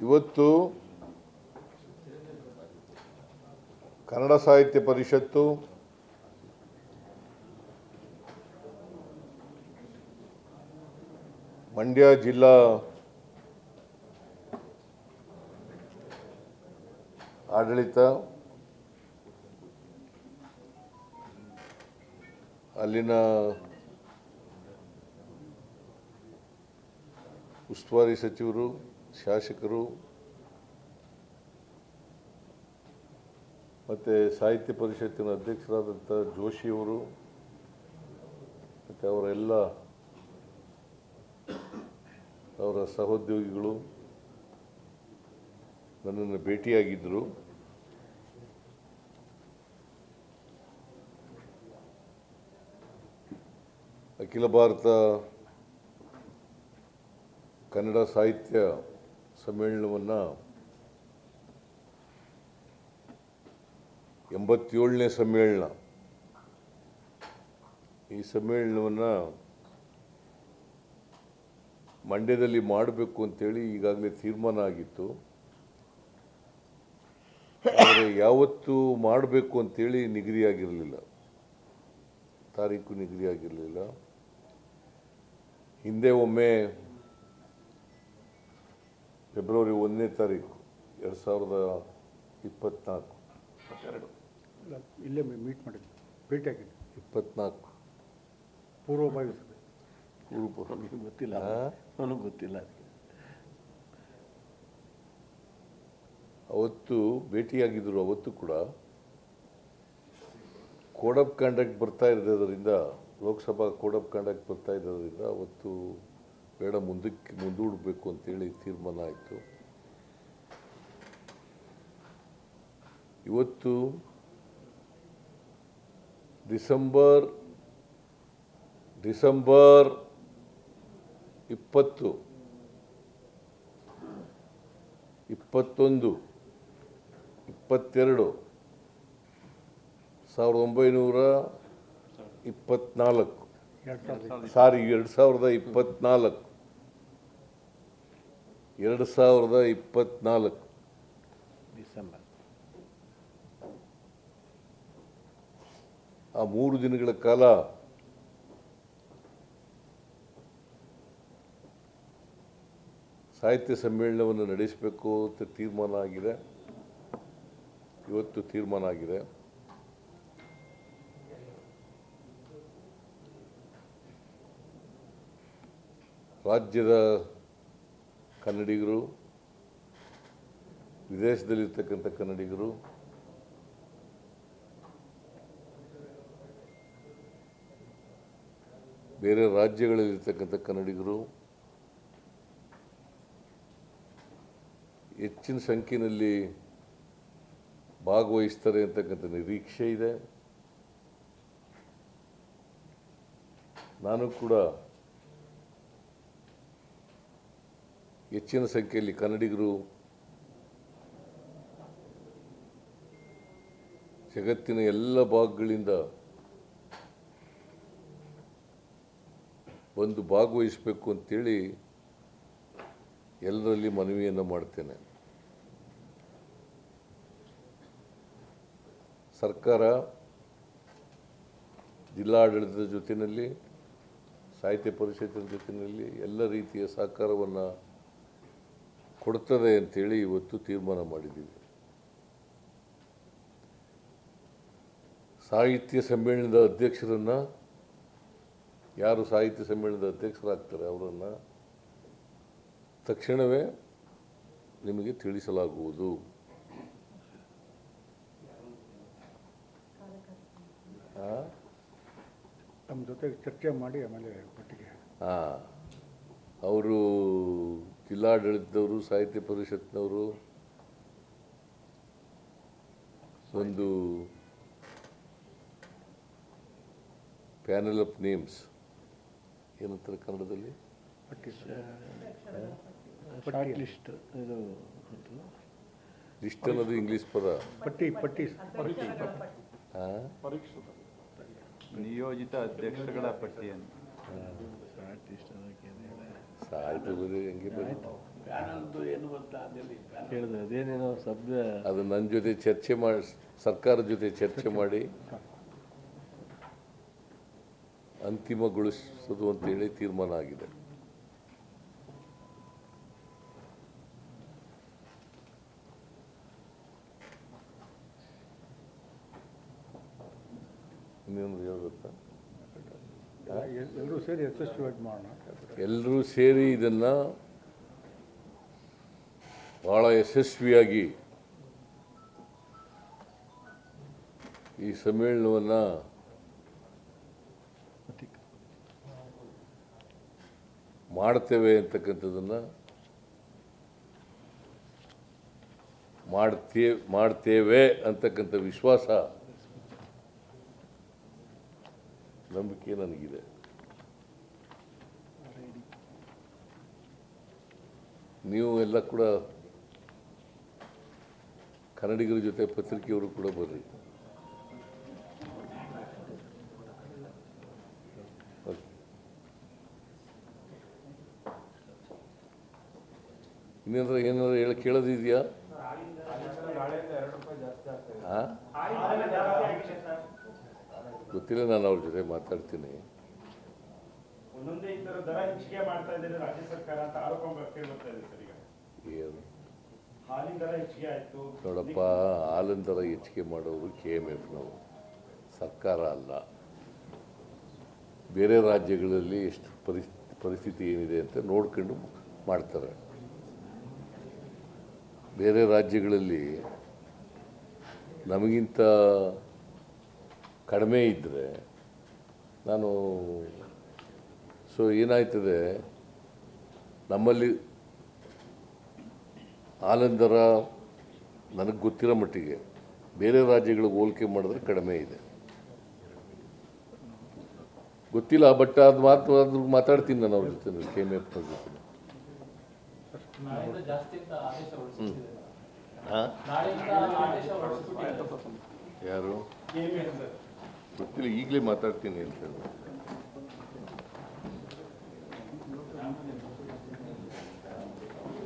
ಇವತ್ತು ಕನ್ನಡ ಸಾಹಿತ್ಯ ಪರಿಷತ್ತು ಮಂಡ್ಯ ಜಿಲ್ಲಾ ಆಡಳಿತ, ಅಲ್ಲಿನ ಉಸ್ತುವಾರಿ ಸಚಿವರು, ಶಾಸಕರು ಮತ್ತು ಸಾಹಿತ್ಯ ಪರಿಷತ್ತಿನ ಅಧ್ಯಕ್ಷರಾದಂಥ ಜೋಶಿಯವರು ಮತ್ತು ಅವರ ಸಹೋದ್ಯೋಗಿಗಳು ನನ್ನನ್ನು ಭೇಟಿಯಾಗಿದ್ದರು. ಅಖಿಲ ಭಾರತ ಕನ್ನಡ ಸಾಹಿತ್ಯ ಸಮ್ಮೇಳನವನ್ನು 87ನೇ ಸಮ್ಮೇಳನ. ಈ ಸಮ್ಮೇಳನವನ್ನು ಮಂಡ್ಯದಲ್ಲಿ ಮಾಡಬೇಕು ಅಂತೇಳಿ ಈಗಾಗಲೇ ತೀರ್ಮಾನ ಆಗಿತ್ತು. ಆದರೆ ಯಾವತ್ತು ಮಾಡಬೇಕು ಅಂತೇಳಿ ನಿಗದಿಯಾಗಿರಲಿಲ್ಲ, ತಾರೀಕು ನಿಗದಿಯಾಗಿರಲಿಲ್ಲ. ಹಿಂದೆ ಒಮ್ಮೆ ಫೆಬ್ರವರಿ 1ನೇ ತಾರೀಕು 2024 ಇಲ್ಲೇ ಮೀಟ್ ಮಾಡಿದ್ವಿ, ಭೇಟಿಯಾಗಿದ್ವಿ. 24 ಪೂರ್ವಭಾವಿ ಗೊತ್ತಿಲ್ಲ, ನನಗೆ ಗೊತ್ತಿಲ್ಲ. ಅವತ್ತು ಭೇಟಿಯಾಗಿದ್ದರು. ಅವತ್ತು ಕೂಡ ಕೋಡ್ ಆಫ್ ಕಂಡಕ್ಟ್ ಬರ್ತಾ ಇರೋದ್ರಿಂದ, ಲೋಕಸಭಾ ಕೋಡ್ ಆಫ್ ಕಂಡಕ್ಟ್ ಬರ್ತಾ ಇರೋದ್ರಿಂದ ಅವತ್ತು ಬೇಡ, ಮುಂದೂಡಬೇಕು ಅಂತೇಳಿ ತೀರ್ಮಾನ ಆಯಿತು. ಇವತ್ತು ಡಿಸೆಂಬರ್ 20, 21, 22, 1924 2024 ಡಿಸೆಂಬರ್ ಆ 3 ದಿನಗಳ ಕಾಲ ಸಾಹಿತ್ಯ ಸಮ್ಮೇಳನವನ್ನು ನಡೆಸಬೇಕು ಅಂತ ತೀರ್ಮಾನ ಆಗಿದೆ. ಇವತ್ತು ತೀರ್ಮಾನ ಆಗಿದೆ. ರಾಜ್ಯದ ಕನ್ನಡಿಗರು, ವಿದೇಶದಲ್ಲಿರ್ತಕ್ಕಂಥ ಕನ್ನಡಿಗರು, ಬೇರೆ ರಾಜ್ಯಗಳಲ್ಲಿರ್ತಕ್ಕಂಥ ಕನ್ನಡಿಗರು ಹೆಚ್ಚಿನ ಸಂಖ್ಯೆಯಲ್ಲಿ ಭಾಗವಹಿಸ್ತಾರೆ ಅಂತಕ್ಕಂಥ ನಿರೀಕ್ಷೆ ಇದೆ. ನಾನು ಕೂಡ ಹೆಚ್ಚಿನ ಸಂಖ್ಯೆಯಲ್ಲಿ ಕನ್ನಡಿಗರು ಜಗತ್ತಿನ ಎಲ್ಲ ಭಾಗಗಳಿಂದ ಬಂದು ಭಾಗವಹಿಸಬೇಕು ಅಂತೇಳಿ ಎಲ್ಲರಲ್ಲಿ ಮನವಿಯನ್ನು ಮಾಡ್ತೇನೆ. ಸರ್ಕಾರ ಜಿಲ್ಲಾಡಳಿತದ ಜೊತೆಯಲ್ಲಿ, ಸಾಹಿತ್ಯ ಪರಿಷತ್ತಿನ ಜೊತೆಯಲ್ಲಿ ಎಲ್ಲ ರೀತಿಯ ಸಹಕಾರವನ್ನು ಕೊಡ್ತದೆ ಅಂತೇಳಿ ಇವತ್ತು ತೀರ್ಮಾನ ಮಾಡಿದ್ದೀವಿ. ಸಾಹಿತ್ಯ ಸಮ್ಮೇಳನದ ಅಧ್ಯಕ್ಷರನ್ನು, ಯಾರು ಸಾಹಿತ್ಯ ಸಮ್ಮೇಳನದ ಅಧ್ಯಕ್ಷರಾಗ್ತಾರೆ ಅವರನ್ನು ತಕ್ಷಣವೇ ನಿಮಗೆ ತಿಳಿಸಲಾಗುವುದು. ನಮ್ಮ ಜೊತೆಗೆ ಚರ್ಚೆ ಮಾಡಿ ಆಮೇಲೆ ಒಟ್ಟಿಗೆ ಅವರು ಜಿಲ್ಲಾಡಳಿತದವರು, ಸಾಹಿತ್ಯ ಪರಿಷತ್ನವರು ಒಂದು ಪ್ಯಾನಲ್ ಆಫ್ ನೇಮ್ಸ್ ಏನಂತಾರೆ ಕನ್ನಡದಲ್ಲಿ, ಲಿಸ್ಟ್ ಅನ್ನೋದು ಇಂಗ್ಲೀಷ್ ಪದ, ನಿಯೋಜಿತ ಅಧ್ಯಕ್ಷಗಳ ಪಟ್ಟಿಯನ್ನು ಸಾಹಿತ್ಯ ಹೆಂಗೆ ಪ್ಯಾನಲ್ದು ಏನು ಗೊತ್ತಾ ಹೇಳಿದೆ ಅದೇನೇನೋ ಶಬ್ದ ಅದು ನನ್ನ ಜೊತೆ ಚರ್ಚೆ ಮಾಡಿ, ಸರ್ಕಾರದ ಜೊತೆ ಚರ್ಚೆ ಮಾಡಿ ಅಂತಿಮಗೊಳಿಸೋದು ಅಂತೇಳಿ ತೀರ್ಮಾನ ಆಗಿದೆ. ಇನ್ನೇನು ಹೇಳ್ಬೇಕಾ? ಎಲ್ಲರೂ ಸೇರಿ ಯಶಸ್ವಿಯಾಗಿ ಮಾಡೋಣ. ಎಲ್ಲರೂ ಸೇರಿ ಇದನ್ನು ಭಾಳ ಯಶಸ್ವಿಯಾಗಿ ಈ ಸಮ್ಮೇಳನವನ್ನು ಮಾಡ್ತೇವೆ ಅಂತಕ್ಕಂಥದ್ದನ್ನು ಮಾಡ್ತೇವೆ ಅಂತಕ್ಕಂಥ ವಿಶ್ವಾಸ, ನಂಬಿಕೆ ನನಗಿದೆ. ನೀವು ಎಲ್ಲ ಕೂಡ ಕನ್ನಡಿಗರ ಜೊತೆ ಪತ್ರಿಕೆಯವರು ಕೂಡ ಬರ್ರಿ. ಏನಾದ್ರು ಕೇಳೋದಿದೆಯಾ? ಗೊತ್ತಿಲ್ಲ, ನಾನು ಅವ್ರ ಜೊತೆ ಮಾತಾಡ್ತೀನಿ. ಒಂದೊಂದೇ ಈ ತರ ದರ ಹೆಚ್ಚಿಗೆ ಮಾಡ್ತಾ ಇದ್ದಾರೆ ರಾಜ್ಯ ಸರ್ಕಾರ ಅಂತ ಆರೋಪ ಕೇಳ್ತಾ ಇದೆ ಸರ್. ಈಗ ಏನು ಹಾಲಿನ ದರ ಹೆಚ್ಚಿಗೆ ಆಯ್ತು ನೋಡಪ್ಪ, ಹಾಲಿನ ದರ ಹೆಚ್ಚಿಗೆ ಮಾಡೋರು KMFನವರು, ಸರ್ಕಾರ ಅಲ್ಲ. ಬೇರೆ ರಾಜ್ಯಗಳಲ್ಲಿ ಎಷ್ಟು ಪರಿಸ್ಥಿತಿ ಏನಿದೆ ಅಂತ ನೋಡ್ಕೊಂಡು ಮಾಡ್ತಾರೆ. ಬೇರೆ ರಾಜ್ಯಗಳಲ್ಲಿ ನಮಗಿಂತ ಕಡಿಮೆ ಇದ್ದರೆ ನಾನು ಏನಾಯ್ತದೆ, ನಮ್ಮಲ್ಲಿ ಹಾಲಿನ ದರ ನನಗೆ ಗೊತ್ತಿರೋ ಮಟ್ಟಿಗೆ ಬೇರೆ ರಾಜ್ಯಗಳಿಗೆ ಹೋಲಿಕೆ ಮಾಡಿದ್ರೆ ಕಡಿಮೆ ಇದೆ. ಗೊತ್ತಿಲ್ಲ, ಬಟ್ ಅದು ಮಾತಾಡ್ತೀನಿ ನಾನು ಅವ್ರ ಜೊತೆ, KMFನ ಜೊತೆ. ಯಾರು ಗೊತ್ತಿಲ್ಲ, ಈಗಲೇ ಮಾತಾಡ್ತೀನಿ ಅಂತ ಹೇಳಿ.